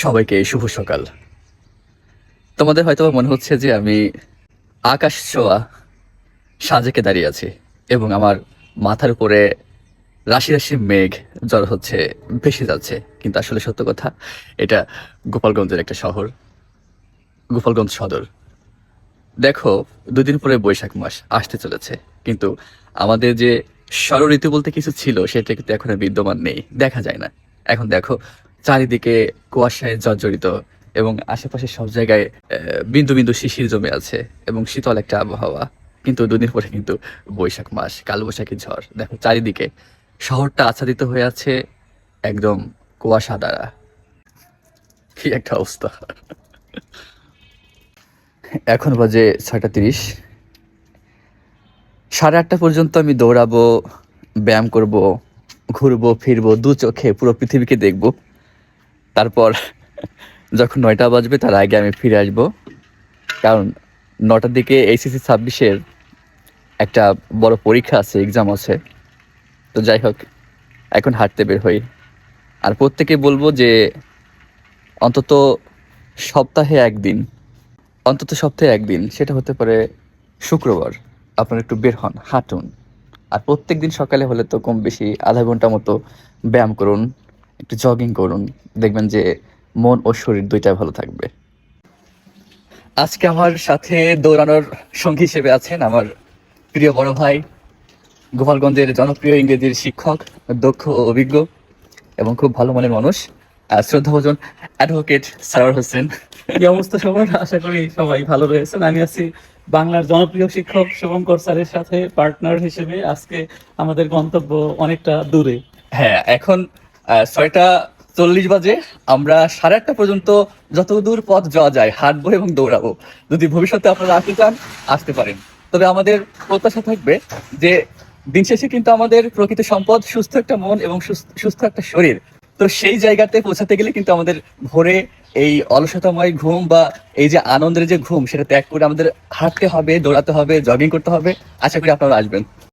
সবাইকে শুভ সকাল। তোমাদের হয়তো মনে হচ্ছে যে আমি আকাশ ছোঁয়া সাজেকে দাঁড়িয়ে আছি এবং আমার মাথার উপরে রাশি রাশি মেঘ জড়ো হচ্ছে, ভেসে যাচ্ছে। কিন্তু আসলে সত্য কথা, এটা গোপালগঞ্জের একটা শহর, গোপালগঞ্জ সদর। দেখো, দুদিন পরে বৈশাখ মাস আসতে চলেছে, কিন্তু আমাদের যে ষড়ঋতু বলতে কিছু ছিল সেটা কিন্তু এখন আর বিদ্যমান নেই, দেখা যায় না। এখন দেখো, চারিদিকে কুয়াশায় জর্জরিত এবং আশেপাশে সব জায়গায় বিন্দু বিন্দু শিশির জমে আছে এবং শীতল একটা আবহাওয়া। কিন্তু দুদিন পরে কিন্তু বৈশাখ মাস, কালবৈশাখী ঝড়। দেখো চারিদিকে শহরটা আচ্ছাদিত হয়ে আছে একদম কুয়াশা দ্বারা। কি একটা অবস্থা! এখন বাজে 6টা 30। 8:30 পর্যন্ত আমি দৌড়াবো, ব্যায়াম করব, ঘুরবো ফিরবো, দু চোখে পুরো পৃথিবীকে দেখব। তারপর যখন 9টা বাজবে তার আগে আমি ফিরে আসব, কারণ 9টার দিকে এইচএসসি 26-এর একটা বড় পরীক্ষা আছে, এক্সাম আছে। তো যাই হোক, এখন হাঁটতে বের হই। আর প্রত্যেকে বলবো যে অন্তত সপ্তাহে একদিন, অন্তত সপ্তাহে একদিন, সেটা হতে পারে শুক্রবার, আপনারা একটু বের হন, হাঁটুন। আর প্রত্যেক দিন সকালে হলে তো কম বেশি আধা ঘন্টা মতো ব্যায়াম করুন, একটু জগিং করুন, দেখবেন যে মন ও শরীর দুইটাই ভালো থাকবে। আজকে আমার সাথে দৌড়ানোর সঙ্গী হিসেবে আছেন আমার প্রিয় বড় ভাই, গোপালগঞ্জের জনপ্রিয় ইংরেজির শিক্ষক, দক্ষ ও অভিজ্ঞ এবং খুব ভালো মনের মানুষ, শ্রদ্ধাভাজন অ্যাডভোকেট সারোয়ার হোসেন। কি অবস্থা সবার? আশা করি সবাই ভালো রয়েছেন। আমি আছি বাংলার জনপ্রিয় শিক্ষক শুভঙ্কর স্যারের সাথে পার্টনার হিসেবে। আজকে আমাদের গন্তব্য অনেকটা দূরে। হ্যাঁ, এখন 6টা 40 বাজে। আমরা 8:30 পর্যন্ত যত দূর পথ যাওয়া যায় হাঁটবো এবং দৌড়াবো। যদি ভবিষ্যতে আপনারা আসতে চান, আসতে পারেন। তবে আমাদের প্রত্যাশা থাকবে যে দিন শেষে কিন্তু আমাদের প্রকৃত সম্পদ সুস্থ একটা মন এবং সুস্থ একটা শরীর। তো সেই জায়গাতে পৌঁছাতে গেলে কিন্তু আমাদের ভোরে এই অলসতাময় ঘুম বা এই যে আনন্দের যে ঘুম, সেটা ত্যাগ করে আমাদের হাঁটতে হবে, দৌড়াতে হবে, জগিং করতে হবে। আশা করি আপনারা আসবেন।